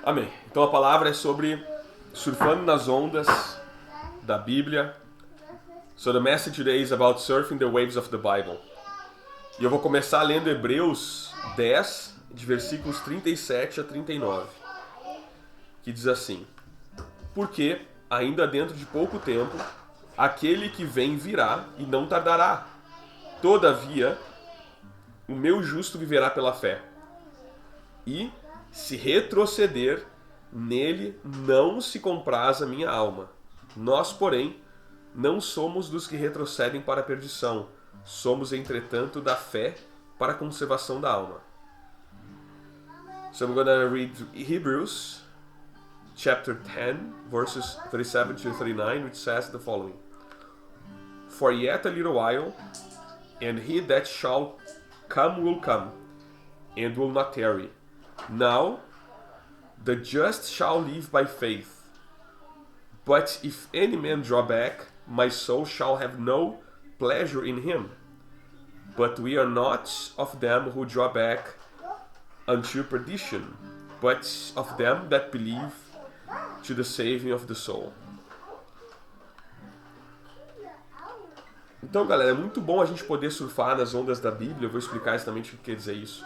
Amém. Então a palavra é sobre surfando nas ondas da Bíblia. So the message today is about surfing the waves of the Bible. E eu vou começar lendo Hebreus 10, de versículos 37 a 39, que diz assim: Porque, ainda dentro de pouco tempo, aquele que vem virá e não tardará. Todavia, o meu justo viverá pela fé. E, se retroceder, nele não se compraz a minha alma. Nós, porém, não somos dos que retrocedem para a perdição. Somos, entretanto, da fé para a conservação da alma. So I'm going to read Hebrews chapter 10, verses 37 to 39, which says the following. For yet a little while, and he that shall come will come, and will not tarry. Now, the just shall live by faith. But if any man draw back, my soul shall have no pleasure in him. But we are not of them who draw back unto perdition, but of them that believe to the saving of the soul. Então, galera, é muito bom a gente poder surfar nas ondas da Bíblia. Eu vou explicar exatamente o que quer dizer isso.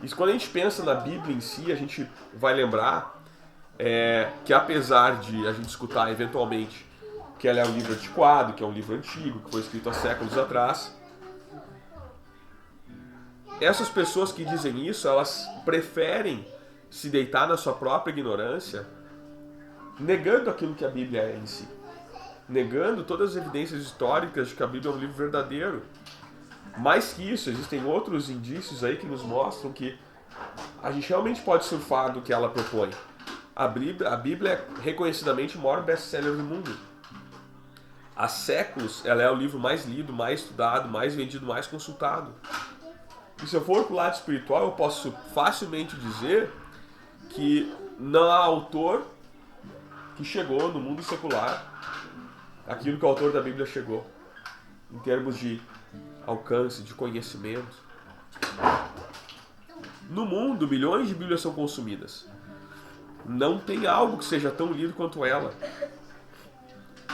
E quando a gente pensa na Bíblia em si, a gente vai lembrar que apesar de a gente escutar eventualmente que ela é um livro antiquado, que é um livro antigo, que foi escrito há séculos atrás, essas pessoas que dizem isso, elas preferem se deitar na sua própria ignorância, negando aquilo que a Bíblia é em si, negando todas as evidências históricas de que a Bíblia é um livro verdadeiro. Mais que isso, existem outros indícios aí que nos mostram que a gente realmente pode surfar do que ela propõe. A Bíblia é reconhecidamente o maior best-seller do mundo. Há séculos ela é o livro mais lido, mais estudado, mais vendido, mais consultado. E se eu for para o lado espiritual, eu posso facilmente dizer que não há autor que chegou no mundo secular aquilo que o autor da Bíblia chegou, em termos de alcance, de conhecimento. No mundo, milhões de Bíblias são consumidas. Não tem algo que seja tão lido quanto ela.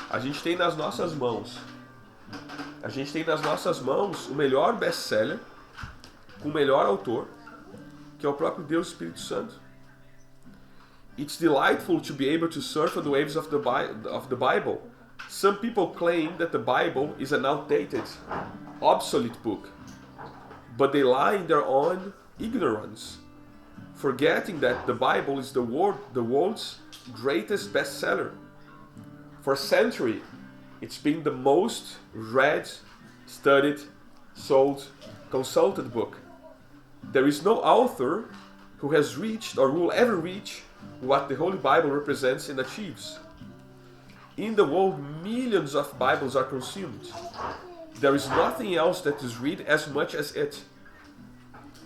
A gente tem nas nossas mãos o melhor best-seller, com o melhor autor, que é o próprio Deus Espírito Santo. It's delightful to be able to surf on the waves of the Bible. Some people claim that the Bible is an outdated, obsolete book, but they lie in their own ignorance, forgetting that the Bible is the world's greatest bestseller. For a century, it's been the most read, studied, sold, consulted book. There is no author who has reached or will ever reach what the Holy Bible represents and achieves. In the world, millions of Bibles are consumed. There is nothing else that is read as much as it.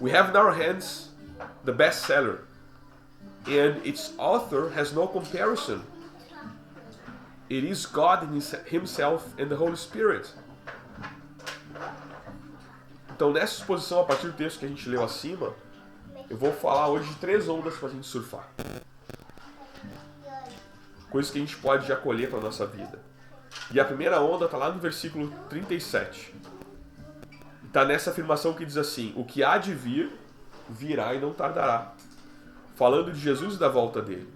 We have in our hands the bestseller, and its author has no comparison. It is God Himself and the Holy Spirit. Então, nessa exposição, a partir do texto que a gente leu acima, eu vou falar hoje de 3 ondas para a gente surfar. Coisas que a gente pode já colher para a nossa vida. E a primeira onda está lá no versículo 37. Está nessa afirmação que diz assim: o que há de vir, virá e não tardará. Falando de Jesus e da volta dele.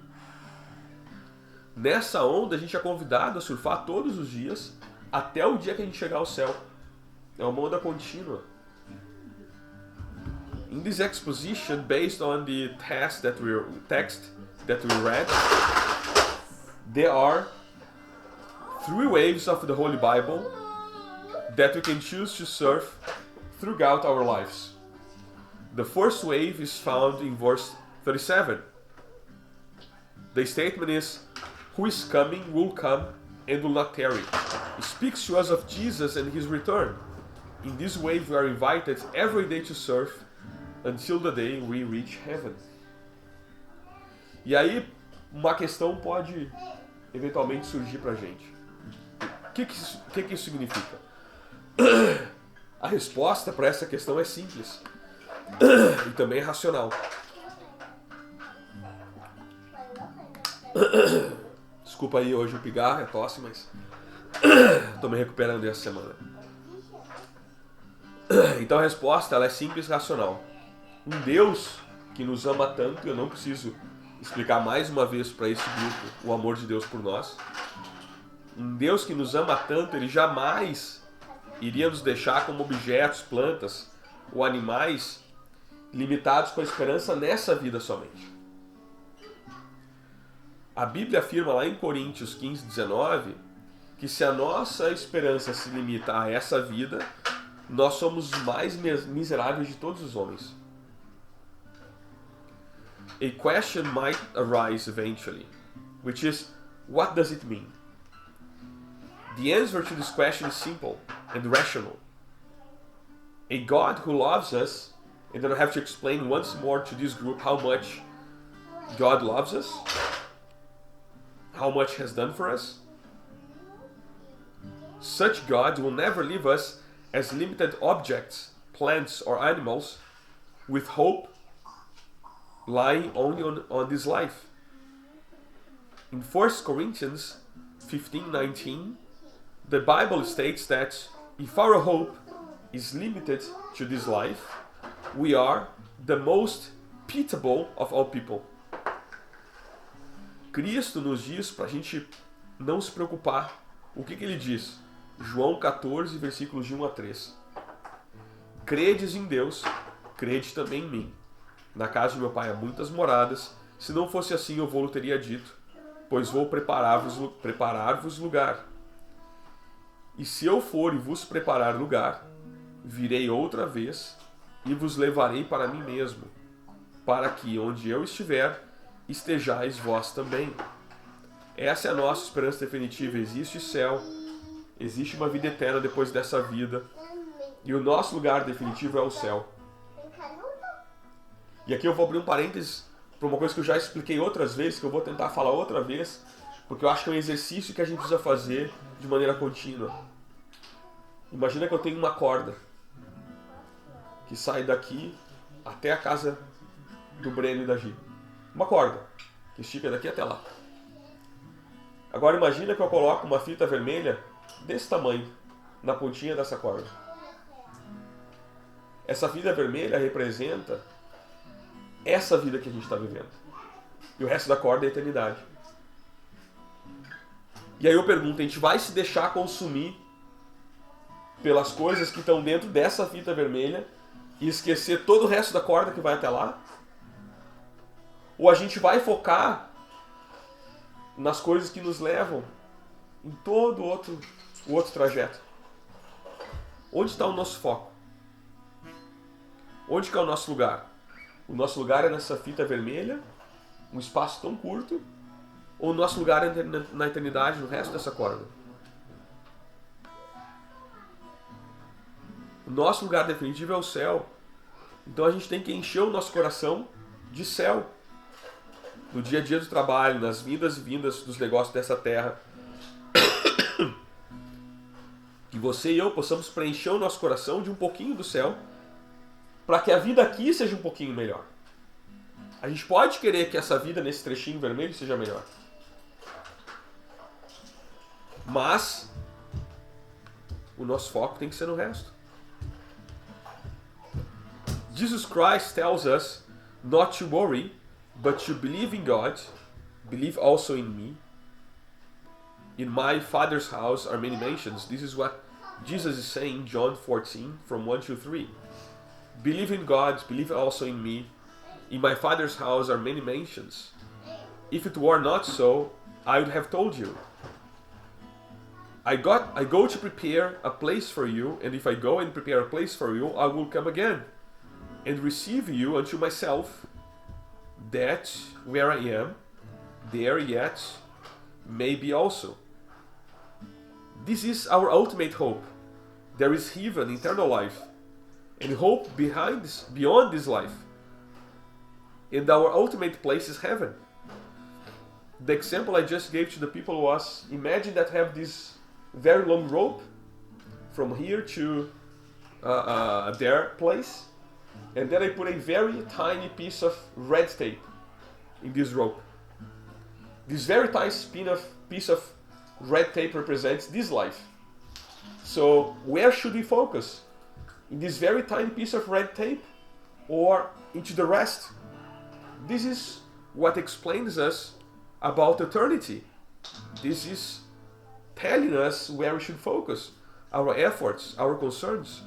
Nessa onda a gente é convidado a surfar todos os dias, até o dia que a gente chegar ao céu. É uma onda contínua. In this exposition, based on the text that we read, there are 3 waves of the Holy Bible that we can choose to surf throughout our lives. The first wave is found in verse 37. The statement is, "Who is coming will come and will not tarry." It speaks to us of Jesus and His return. In this wave we are invited every day to surf until the day we reach heaven. E aí, uma questão pode eventualmente surgir pra gente. O que isso significa? A resposta para essa questão é simples e também é racional. Desculpa aí hoje o pigarro, é tosse, mas tô me recuperando essa semana. Então a resposta ela é simples e racional. Um Deus que nos ama tanto, eu não preciso explicar mais uma vez para esse grupo o amor de Deus por nós. Um Deus que nos ama tanto, Ele jamais iria nos deixar como objetos, plantas ou animais limitados com a esperança nessa vida somente. A Bíblia afirma lá em Coríntios 15, 19, que se a nossa esperança se limita a essa vida, nós somos os mais miseráveis de todos os homens. A question might arise eventually, which is, what does it mean? The answer to this question is simple and rational. A God who loves us, and then I have to explain once more to this group how much God loves us, how much He has done for us. Such God will never leave us as limited objects, plants or animals, with hope lying only on this life. In 1 Corinthians 15:19, the Bible states that if our hope is limited to this life, we are the most pitiable of all people. Cristo nos diz para a gente não se preocupar. O que ele diz? João 14, versículos de 1 a 3. Credes em Deus, crede também em mim. Na casa de meu pai há muitas moradas. Se não fosse assim, eu vou-lo teria dito, pois vou preparar-vos lugar. E se eu for e vos preparar lugar, virei outra vez e vos levarei para mim mesmo, para que, onde eu estiver, estejais vós também. Essa é a nossa esperança definitiva. Existe céu, existe uma vida eterna depois dessa vida, e o nosso lugar definitivo é o céu. E aqui eu vou abrir um parênteses para uma coisa que eu já expliquei outras vezes, que eu vou tentar falar outra vez, porque eu acho que é um exercício que a gente precisa fazer de maneira contínua. Imagina que eu tenho uma corda que sai daqui até a casa do Breno e da Gi. Uma corda que estica daqui até lá. Agora imagina que eu coloco uma fita vermelha desse tamanho na pontinha dessa corda. Essa fita vermelha representa essa vida que a gente está vivendo. E o resto da corda é a eternidade. E aí eu pergunto, a gente vai se deixar consumir pelas coisas que estão dentro dessa fita vermelha e esquecer todo o resto da corda que vai até lá? Ou a gente vai focar nas coisas que nos levam em todo o outro trajeto? Onde está o nosso foco? Onde que é o nosso lugar? O nosso lugar é nessa fita vermelha, um espaço tão curto, ou o nosso lugar é na eternidade, no resto dessa corda? O nosso lugar definitivo é o céu. Então a gente tem que encher o nosso coração de céu. No dia a dia do trabalho, nas vindas e vindas dos negócios dessa terra. Que você e eu possamos preencher o nosso coração de um pouquinho do céu, para que a vida aqui seja um pouquinho melhor. A gente pode querer que essa vida nesse trechinho vermelho seja melhor. Mas o nosso foco tem que ser no resto. Jesus Christ tells us not to worry, but to believe in God, believe also in me. In my Father's house are many mansions. This is what Jesus is saying in John 14, from 1 to 3. Believe in God, believe also in me. In my Father's house are many mansions. If it were not so, I would have told you. I go to prepare a place for you, and if I go and prepare a place for you, I will come again and receive you unto myself, that where I am, there yet may be also. This is our ultimate hope. There is heaven, eternal life, and hope beyond this life. And our ultimate place is heaven. The example I just gave to the people was, imagine that I have this very long rope from here to their place, and then I put a very tiny piece of red tape in this rope. This very tiny piece of red tape represents this life. So where should we focus? In this very tiny piece of red tape or into the rest? This is what explains us about eternity. This is telling us where we should focus our efforts, our concerns.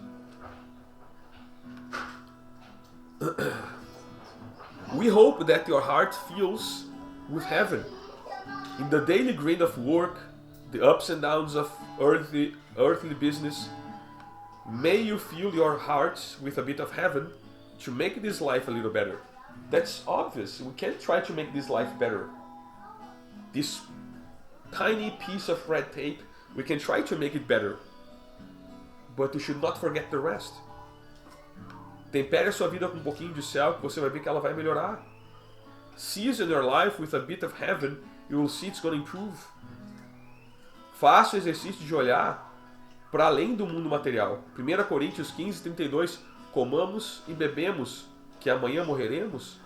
We hope that your heart fills with heaven. In the daily grind of work, the ups and downs of earthly business, may you fill your hearts with a bit of heaven to make this life a little better. That's obvious. We can't try to make this life better. This tiny piece of red tape, we can try to make it better. But you should not forget the rest. Tempere a sua vida com um pouquinho de céu, que você vai ver que ela vai melhorar. Season your life with a bit of heaven, you will see it's going to improve. Faça o exercício de olhar para além do mundo material. 1 Coríntios 15:32, comamos e bebemos, que amanhã morreremos.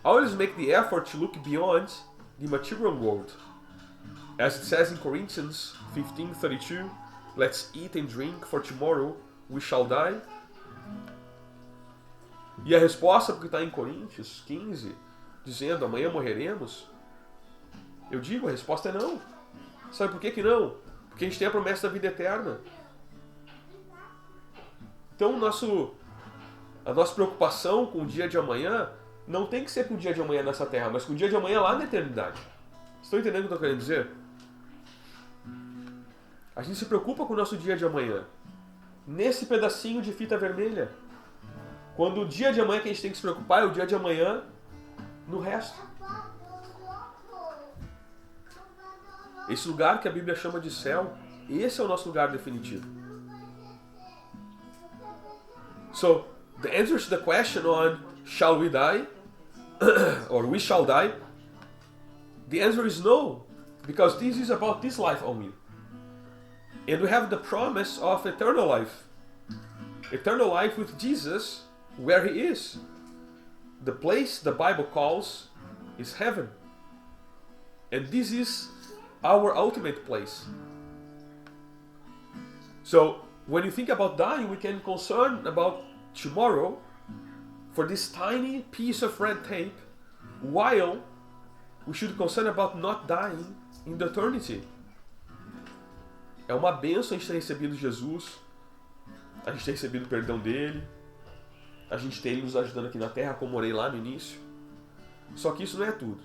Always make the effort to look beyond the material world. As it says in Corinthians 15:32, let's eat and drink, for tomorrow we shall die. E a resposta porque está em Coríntios 15, dizendo amanhã morreremos, eu digo, a resposta é não. Sabe por que não? Porque a gente tem a promessa da vida eterna. Então a nossa preocupação com o dia de amanhã não tem que ser com o dia de amanhã nessa terra, mas com o dia de amanhã lá na eternidade. Estão entendendo o que eu estou querendo dizer? A gente se preocupa com o nosso dia de amanhã nesse pedacinho de fita vermelha. Quando o dia de amanhã que a gente tem que se preocupar é o dia de amanhã no resto. Esse lugar que a Bíblia chama de céu, esse é o nosso lugar definitivo. So, the answer to the question on shall we die or we shall die, the answer is no, because this is about this life only. And we have the promise of eternal life. Eternal life with Jesus, where He is. The place the Bible calls is heaven. And this is our ultimate place. So, when you think about dying, we can concern about tomorrow for this tiny piece of red tape, while we should concern about not dying in the eternity. É uma bênção a gente ter recebido Jesus, a gente ter recebido o perdão dele, a gente ter ele nos ajudando aqui na terra, como orei lá no início. Só que isso não é tudo.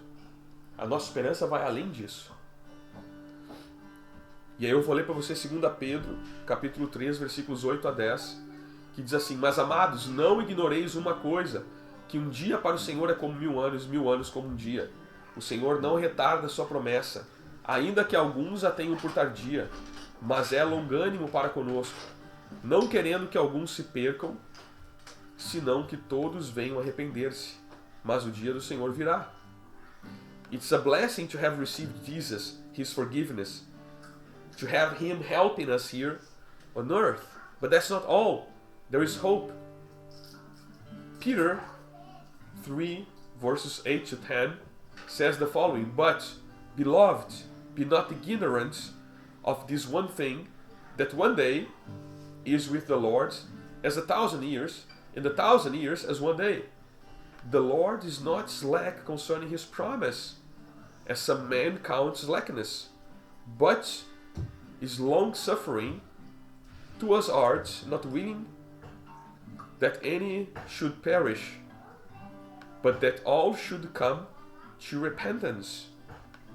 A nossa esperança vai além disso. E aí eu vou ler para você 2 Pedro, capítulo 3, versículos 8 a 10, que diz assim: mas amados, não ignoreis uma coisa, que um dia para o Senhor é como 1000 anos, 1000 anos como um dia. O Senhor não retarda sua promessa, ainda que alguns a tenham por tardia, mas é longânimo para conosco, não querendo que alguns se percam, senão que todos venham arrepender-se. Mas o dia do Senhor virá. It's a blessing to have received Jesus, His forgiveness, to have Him helping us here on earth. But that's not all. There is hope. Peter 3, verses 8 to 10 says the following: but, beloved, be not ignorant of this one thing, that one day is with the Lord as 1,000 years, and 1,000 years as one day. The Lord is not slack concerning His promise, as some men count slackness, but is long-suffering to us art, not willing that any should perish, but that all should come to repentance.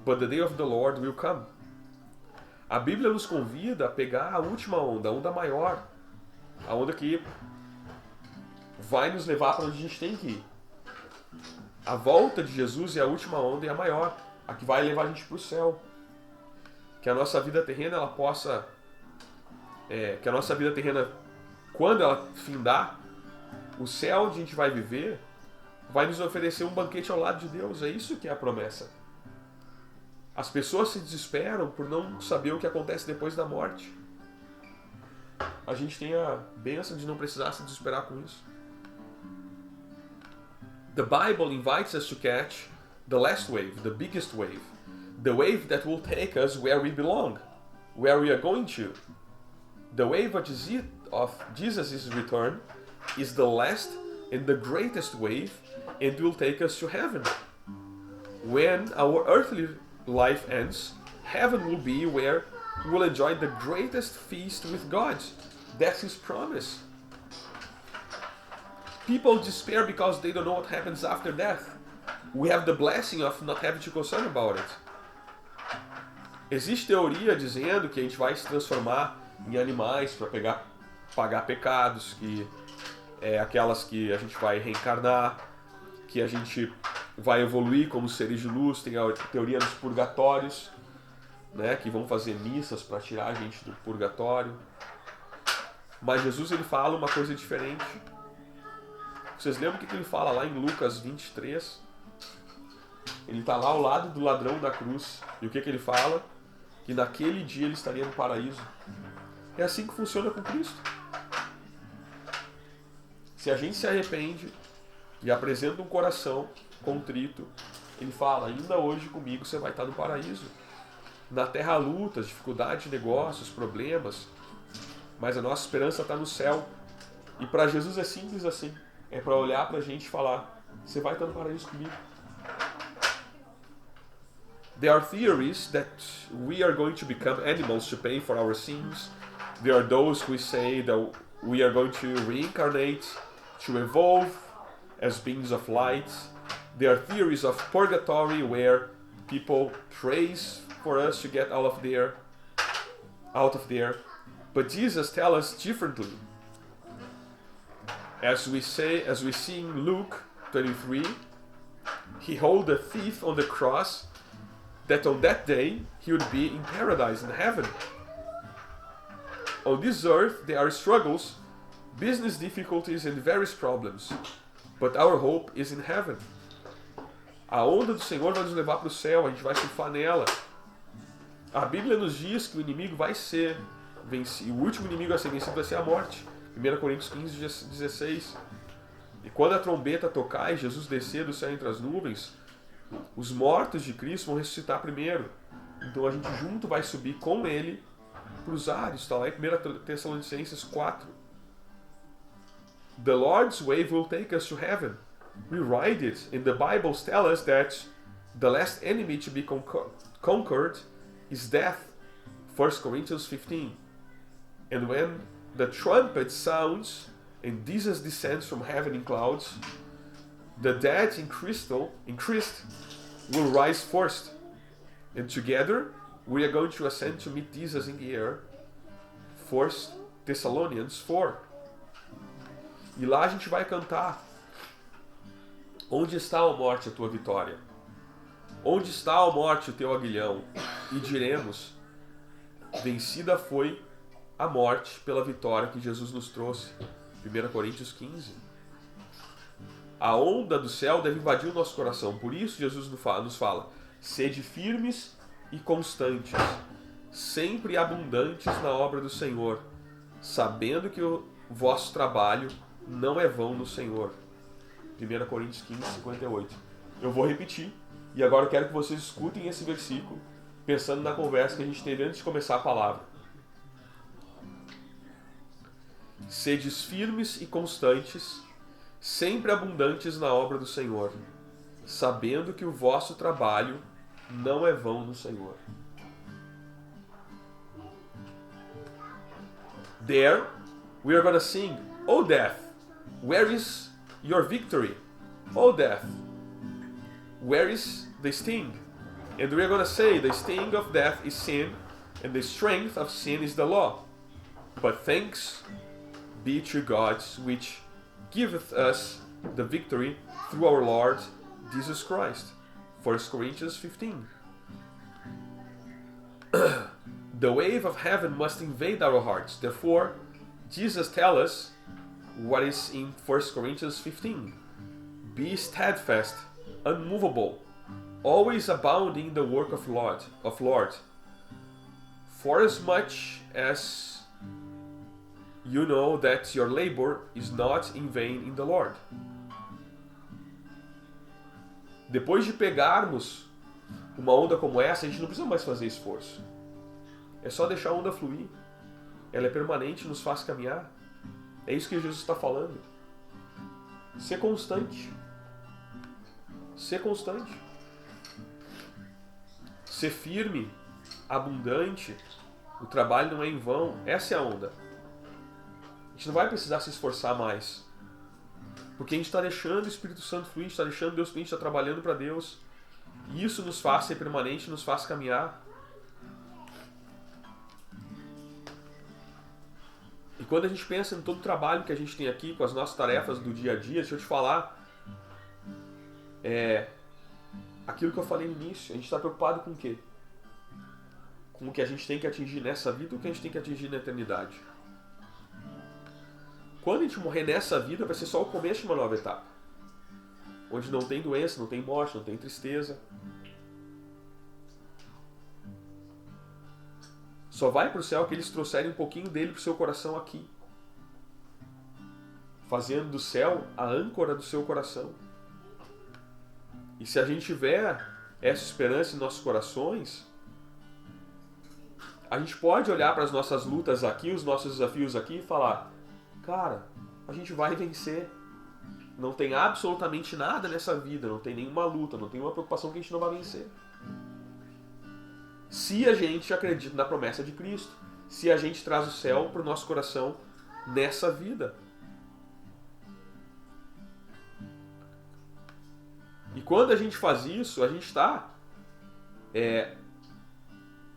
But the day of the Lord will come. A Bíblia nos convida a pegar a última onda, a onda maior, a onda que vai nos levar para onde a gente tem que ir. A volta de Jesus é a última onda e a maior, a que vai levar a gente para o céu. Que a nossa vida terrena ela possa, que a nossa vida terrena, quando ela findar, o céu onde a gente vai viver vai nos oferecer um banquete ao lado de Deus. É isso que é a promessa. As pessoas se desesperam por não saber o que acontece depois da morte. A gente tem a bênção de não precisar se desesperar com isso. The Bible invites us to catch the last wave, the biggest wave, the wave that will take us where we belong, where we are going to. The wave of Jesus' return is the last and the greatest wave, and will take us to heaven. When our earthly life ends, heaven will be where we will enjoy the greatest feast with God. That's His promise. People despair because they don't know what happens after death. We have the blessing of not having to concern about it. Existe teoria dizendo que a gente vai se transformar em animais para pagar pecados, que aquelas que a gente vai reencarnar, que a gente vai evoluir como seres de luz. Tem a teoria dos purgatórios, né, que vão fazer missas para tirar a gente do purgatório. Mas Jesus, ele fala uma coisa diferente. Vocês lembram o que ele fala lá em Lucas 23? Ele está lá ao lado do ladrão da cruz. E o que ele fala? Que naquele dia ele estaria no paraíso. É assim que funciona com Cristo. Se a gente se arrepende e apresenta um coração contrito, ele fala, ainda hoje comigo você vai estar no paraíso. Na terra há lutas, dificuldades de negócios, problemas, mas a nossa esperança está no céu. E para Jesus é simples assim. É para olhar para a gente e falar, você vai estar no paraíso comigo. There are theories that we are going to become animals to pay for our sins. There are those who say that we are going to reincarnate, to evolve as beings of light. There are theories of purgatory where people prays for us to get out of there. But Jesus tells us differently. As we see in Luke 23, He held the thief on the cross, that on that day he would be in paradise, in heaven. On this earth there are struggles, business difficulties and various problems, but our hope is in heaven. A onda do Senhor vai nos levar para o céu, a gente vai surfar nela. A Bíblia nos diz que o inimigo vai ser vencido, o último inimigo a ser vencido vai ser a morte. 1 Coríntios 15, 16. E quando a trombeta tocar e Jesus descer do céu entre as nuvens, os mortos de Cristo vão ressuscitar primeiro. Então a gente junto vai subir com Ele para os ares. Está lá em 1 Tessalonicenses 4. The Lord's wave will take us to heaven. We ride it, and the Bible tells us that the last enemy to be conquered is death. 1 Corinthians 15. And when the trumpet sounds and Jesus descends from heaven in clouds, the dead in Christ will rise first, and together we are going to ascend to meet Jesus in the air. 1 Thessalonians 4. E lá a gente vai cantar: onde está, ó morte, a tua vitória? Onde está, ó morte, o teu aguilhão? E diremos: vencida foi a morte pela vitória que Jesus nos trouxe. 1 Coríntios 15. A onda do céu deve invadir o nosso coração. Por isso Jesus nos fala: sede firmes e constantes, sempre abundantes na obra do Senhor, sabendo que o vosso trabalho não é vão no Senhor. 1 Coríntios 15, 58. Eu vou repetir, e agora eu quero que vocês escutem esse versículo, pensando na conversa que a gente teve antes de começar a palavra. Sedes firmes e constantes, sempre abundantes na obra do Senhor, sabendo que o vosso trabalho não é vão no Senhor. There, we are going to sing, O death, where is your victory? O death, where is the sting? And we are going to say, the sting of death is sin, and the strength of sin is the law. But thanks be to God, which giveth us the victory through our Lord Jesus Christ. 1 Corinthians 15. The wave of heaven must invade our hearts. Therefore, Jesus tells us what is in 1 Corinthians 15. Be steadfast, unmovable, always abounding in the work of Lord. For as much as you know that your labor is not in vain in the Lord. Depois de pegarmos uma onda como essa, a gente não precisa mais fazer esforço. É só deixar a onda fluir. Ela é permanente, nos faz caminhar. É isso que Jesus está falando. Ser constante. Ser constante. Ser firme, abundante. O trabalho não é em vão. Essa é a onda. A gente não vai precisar se esforçar mais. Porque a gente está deixando o Espírito Santo fluir, a gente está deixando Deus fluir, a gente está trabalhando para Deus. E isso nos faz ser permanente, nos faz caminhar. E quando a gente pensa em todo o trabalho que a gente tem aqui, com as nossas tarefas do dia a dia, deixa eu te falar, aquilo que eu falei no início, a gente está preocupado com o quê? Com o que a gente tem que atingir nessa vida ou o que a gente tem que atingir na eternidade? Quando a gente morrer nessa vida, vai ser só o começo de uma nova etapa. Onde não tem doença, não tem morte, não tem tristeza. Só vai para o céu que eles trouxerem um pouquinho dele para o seu coração aqui. Fazendo do céu a âncora do seu coração. E se a gente tiver essa esperança em nossos corações, a gente pode olhar para as nossas lutas aqui, os nossos desafios aqui e falar: cara, a gente vai vencer. Não tem absolutamente nada nessa vida, não tem nenhuma luta, não tem uma preocupação que a gente não vai vencer. Se a gente acredita na promessa de Cristo, se a gente traz o céu para o nosso coração nessa vida. E quando a gente faz isso, a gente está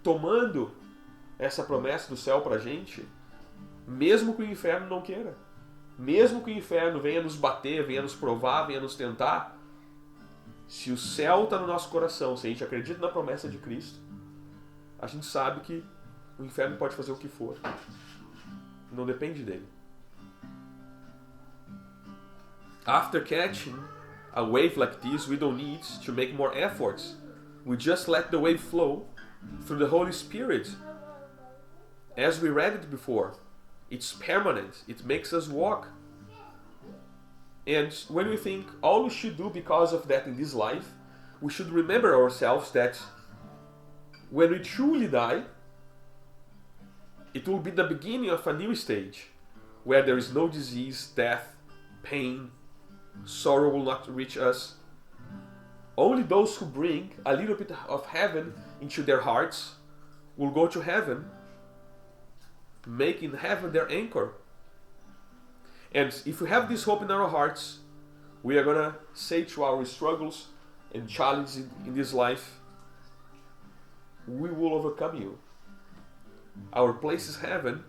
tomando essa promessa do céu para a gente, mesmo que o inferno não queira. Mesmo que o inferno venha nos bater, venha nos provar, venha nos tentar, se o céu está no nosso coração, se a gente acredita na promessa de Cristo, a gente sabe que o inferno pode fazer o que for. Não depende dele. After catching a wave like this, we don't need to make more efforts. We just let the wave flow through the Holy Spirit. As we read it before, it's permanent. It makes us walk. And when we think all we should do because of that in this life, we should remember ourselves that when we truly die, it will be the beginning of a new stage, where there is no disease, death, pain, sorrow will not reach us. Only those who bring a little bit of heaven into their hearts will go to heaven, making heaven their anchor. And if we have this hope in our hearts, we are gonna say to our struggles and challenges in this life, we will overcome you. Our place is heaven,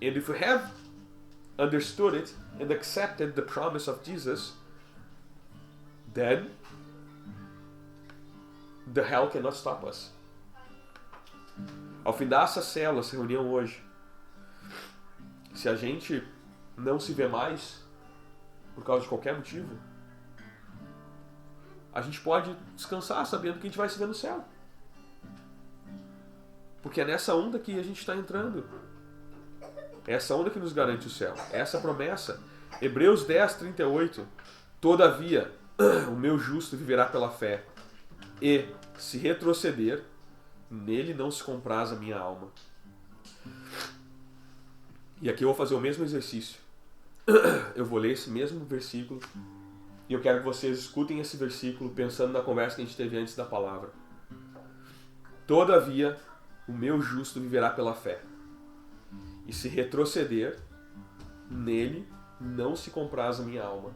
and if we have understood it and accepted the promise of Jesus, then the hell cannot stop us. Ao fim dessa célula, essa reunião hoje, se a gente não se vê mais por causa de qualquer motivo, a gente pode descansar sabendo que a gente vai se ver no céu. Porque é nessa onda que a gente está entrando. É essa onda que nos garante o céu. É essa promessa. Hebreus 10, 38. Todavia, o meu justo viverá pela fé. E, se retroceder, nele não se compraz a minha alma. E aqui eu vou fazer o mesmo exercício. Eu vou ler esse mesmo versículo. E eu quero que vocês escutem esse versículo pensando na conversa que a gente teve antes da palavra. Todavia, o meu justo viverá pela fé. E se retroceder, nele não se compraz a minha alma.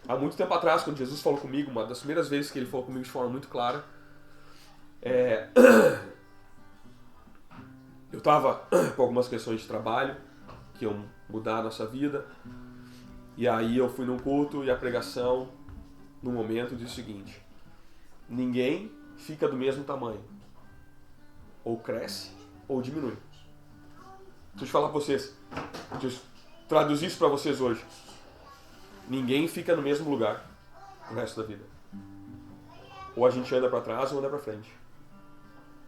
Há muito tempo atrás, quando Jesus falou comigo, uma das primeiras vezes que ele falou comigo de forma muito clara, eu estava com algumas questões de trabalho que iam mudar a nossa vida. E aí eu fui num culto e a pregação, no momento, disse o seguinte: ninguém fica do mesmo tamanho. Ou cresce, ou diminui. Deixa eu te falar para vocês. Deixa eu traduzir isso para vocês hoje. Ninguém fica no mesmo lugar o resto da vida. Ou a gente anda para trás ou anda para frente.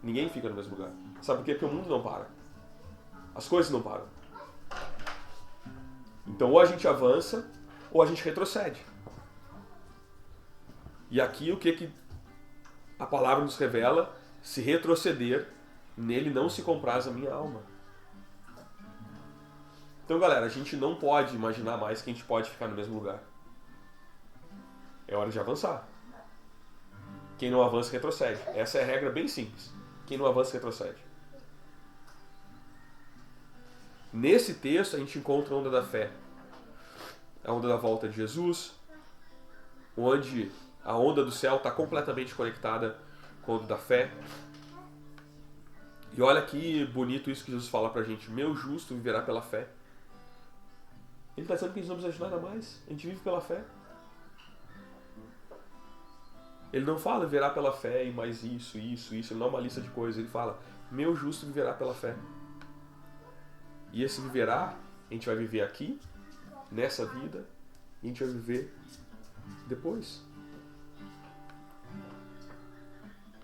Ninguém fica no mesmo lugar. Sabe por quê? Porque o mundo não para. As coisas não param. Então ou a gente avança ou a gente retrocede. E aqui o que a palavra nos revela? Se retroceder, nele não se compraz a minha alma. Então, galera, a gente não pode imaginar mais que a gente pode ficar no mesmo lugar. É hora de avançar. Quem não avança, retrocede. Essa é a regra bem simples. Quem não avança, retrocede. Nesse texto, a gente encontra a onda da fé. A onda da volta de Jesus, onde a onda do céu está completamente conectada com a onda da fé. E olha que bonito isso que Jesus fala pra gente. Meu justo viverá pela fé. Ele está dizendo que a gente não precisa de nada mais. A gente vive pela fé. Ele não fala viverá pela fé e mais isso. Ele não é uma lista de coisas. Ele fala, meu justo viverá pela fé. E esse viverá, a gente vai viver aqui, nessa vida, e a gente vai viver depois.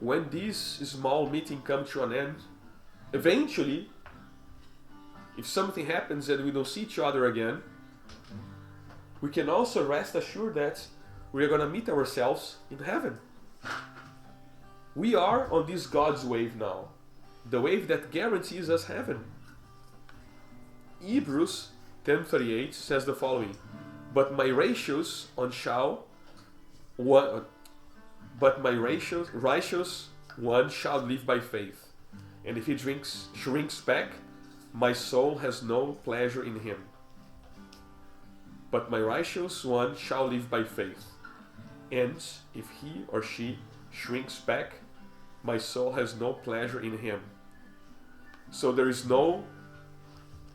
When this small meeting comes to an end, eventually, if something happens and we don't see each other again, we can also rest assured that we are going to meet ourselves in heaven. We are on this God's wave now, the wave that guarantees us heaven. Hebrews 10:38 says the following: But my righteous one shall live by faith, and if he shrinks back, my soul has no pleasure in him. But my righteous one shall live by faith, and if he or she shrinks back, my soul has no pleasure in him. So there is no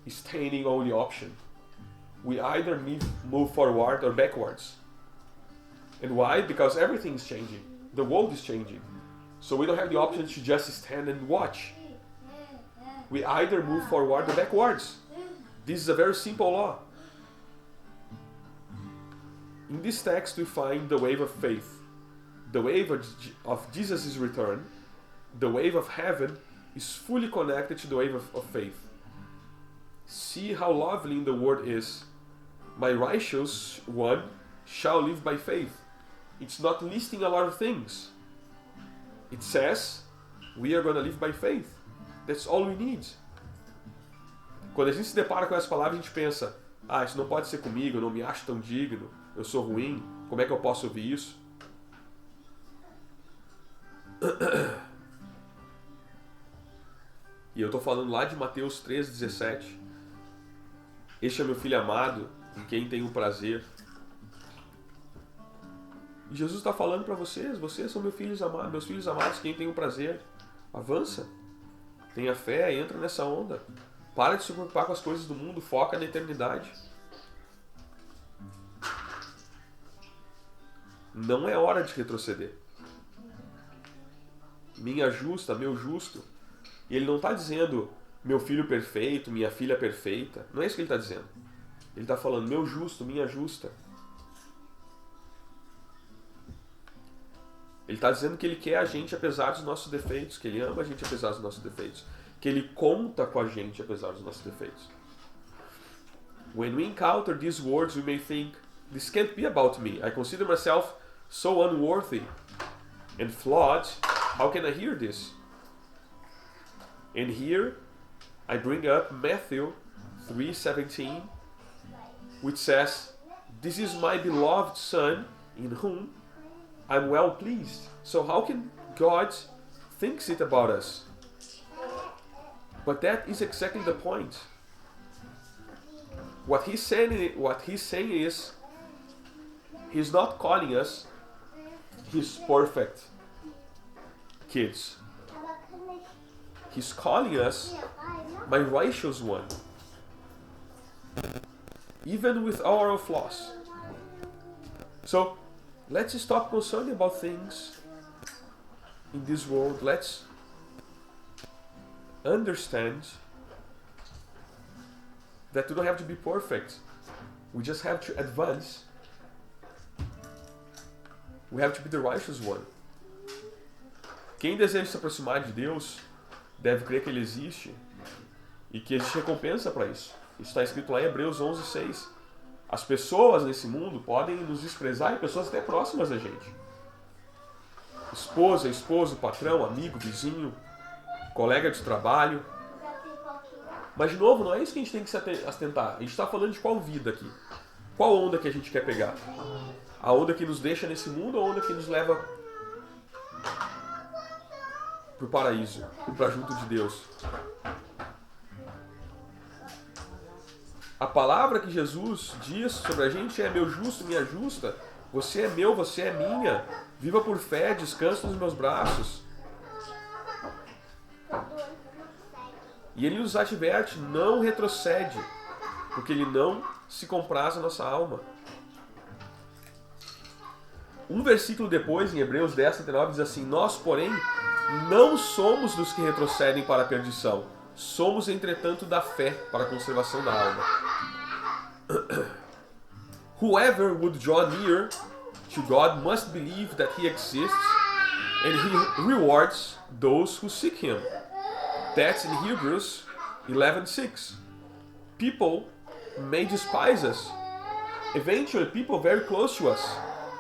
standing only option. We either move forward or backwards. And why? Because everything is changing. The world is changing. So we don't have the option to just stand and watch. We either move forward or backwards. This is a very simple law. In this text we find the wave of faith. The wave of Jesus' return. The wave of heaven is fully connected to the wave of faith. See how lovely in the word is, my righteous one shall live by faith. It's not listing a lot of things. It says, we are going to live by faith. That's all we need. Quando a gente se depara com essa palavra, a gente pensa, isso não pode ser comigo, eu não me acho tão digno, eu sou ruim, como é que eu posso ouvir isso? E eu estou falando lá de Mateus 3,17. Este é meu filho amado, em quem tenho prazer. E Jesus está falando para vocês são meus filhos amados, quem tenho prazer. Avança, tenha fé, entra nessa onda. Para de se preocupar com as coisas do mundo, foca na eternidade. Não é hora de retroceder. Minha justa, meu justo. E ele não está dizendo meu filho perfeito, minha filha perfeita. Não é isso que ele está dizendo. Ele está falando meu justo, minha justa. Ele está dizendo que ele quer a gente apesar dos nossos defeitos, que ele ama a gente apesar dos nossos defeitos, que ele conta com a gente apesar dos nossos defeitos. When we encounter these words, we may think, this can't be about me. I consider myself so unworthy and flawed. How can I hear this? And here I bring up Matthew 3:17, which says, this is my beloved Son, in whom I'm well pleased. So how can God think it about us? But that is exactly the point. What he's saying is, he's not calling us his perfect kids. He's calling us my righteous one. Even with all our flaws. So, let's stop concerned about things in this world. Let's understand that we don't have to be perfect. We just have to advance. We have to be the righteous one. Quem deseja se aproximar de Deus deve crer que Ele existe e que existe recompensa para isso. Isso está escrito lá em Hebreus 11:6. As pessoas nesse mundo podem nos desprezar, e pessoas até próximas da gente. esposa, esposo, patrão, amigo, vizinho, colega de trabalho. Mas, de novo, não é isso que a gente tem que se atentar. A gente está falando de qual vida aqui? Qual onda que a gente quer pegar? A onda que nos deixa nesse mundo ou a onda que nos leva para o paraíso, para junto de Deus? A palavra que Jesus diz sobre a gente é: meu justo, minha justa, você é meu, você é minha, viva por fé, descansa nos meus braços. E ele nos adverte: não retrocede, porque ele não se compraz a nossa alma. Um versículo depois, em Hebreus 10, 39, diz assim: nós, porém, não somos dos que retrocedem para a perdição, somos, entretanto, da fé para a conservação da alma. Whoever would draw near to God must believe that He exists and He rewards those who seek Him. That's in Hebrews 11:6. People may despise us. Eventually, people very close to us,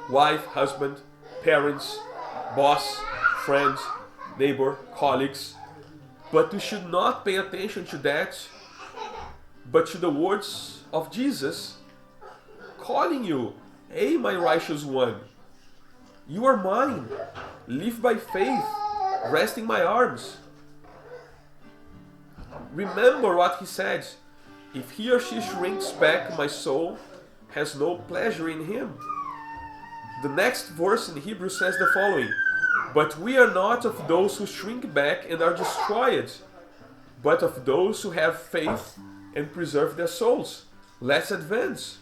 wife, husband, parents, boss, friends, neighbor, colleagues, but we should not pay attention to that, but to the words of Jesus calling you, hey, my righteous one, you are mine, live by faith, rest in my arms. Remember what he said, if he or she shrinks back, my soul has no pleasure in him. The next verse in Hebrew says the following: but we are not of those who shrink back and are destroyed, but of those who have faith and preserve their souls. Let's advance.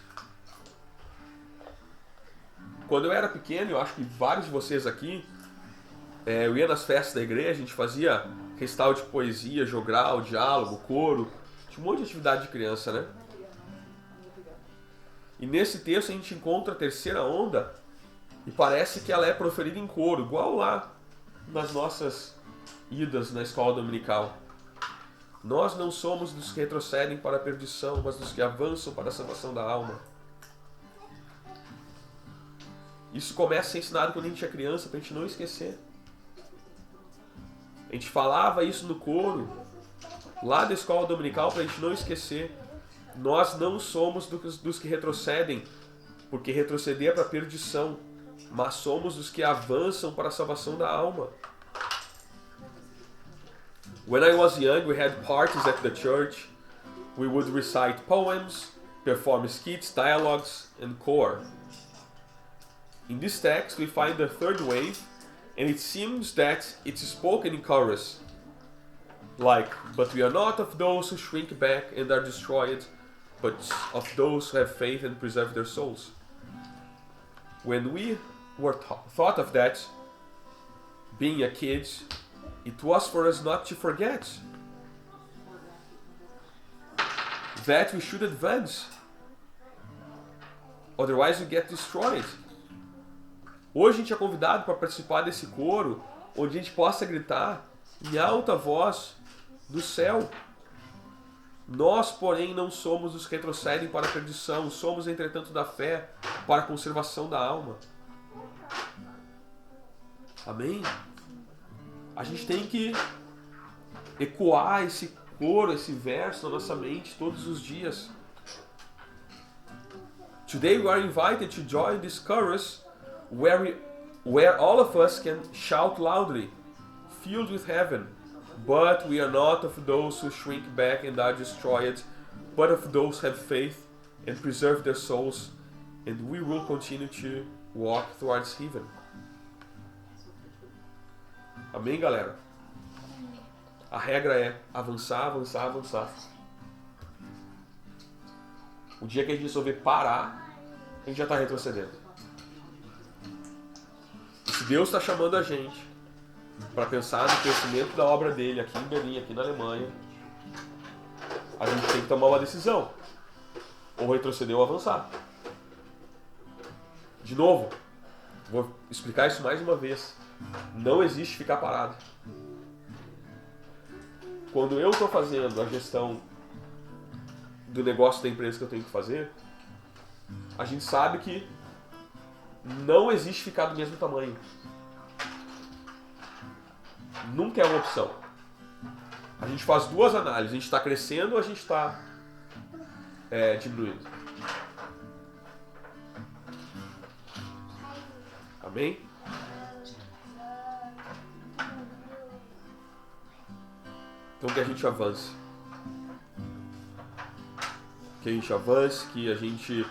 Quando eu era pequeno, eu acho que vários de vocês aqui, eu ia nas festas da igreja, a gente fazia recital de poesia, jogral, diálogo, coro, tinha um monte de atividade de criança, né? E nesse texto a gente encontra a terceira onda e parece que ela é proferida em coro, igual lá nas nossas idas na escola dominical. Nós não somos dos que retrocedem para a perdição, mas dos que avançam para a salvação da alma. Isso começa a ser ensinado quando a gente é criança, para a gente não esquecer. A gente falava isso no coro, lá da escola dominical, para a gente não esquecer. Nós não somos dos que retrocedem, porque retroceder é para a perdição, mas somos dos que avançam para a salvação da alma. When I was young, we had parties at the church. We would recite poems, perform skits, dialogues, and choir. In this text, we find the third wave, and it seems that it's spoken in chorus. Like, but we are not of those who shrink back and are destroyed, but of those who have faith and preserve their souls. When we were thought of that, being a kid, it was for us not to forget that we should advance. Otherwise we get destroyed. Hoje a gente é convidado para participar desse coro, onde a gente possa gritar em alta voz do céu: nós, porém, não somos os que retrocedem para a perdição, somos, entretanto, da fé para a conservação da alma. Amém? A gente tem que ecoar esse coro, esse verso na nossa mente todos os dias. Today we are invited to join this chorus where all of us can shout loudly, filled with heaven. But we are not of those who shrink back and are destroyed, but of those who have faith and preserve their souls, and we will continue to walk towards heaven. Amém, galera? A regra é avançar, avançar, avançar. O dia que a gente resolver parar, a gente já está retrocedendo. E se Deus está chamando a gente para pensar no crescimento da obra dele aqui em Berlim, aqui na Alemanha, a gente tem que tomar uma decisão: ou retroceder ou avançar. De novo, vou explicar isso mais uma vez: não existe ficar parado. Quando eu estou fazendo a gestão do negócio da empresa que eu tenho que fazer, a gente sabe que não existe ficar do mesmo tamanho. nunca é uma opção. A gente faz duas análises, a gente está crescendo ou a gente está diminuindo. Amém? Então que a gente avance. Que a gente avance, que a gente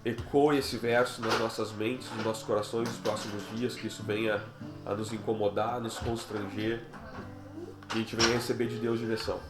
ecoe esse verso nas nossas mentes, nos nossos corações nos próximos dias, que isso venha a nos incomodar, nos constranger, que a gente venha receber de Deus direção.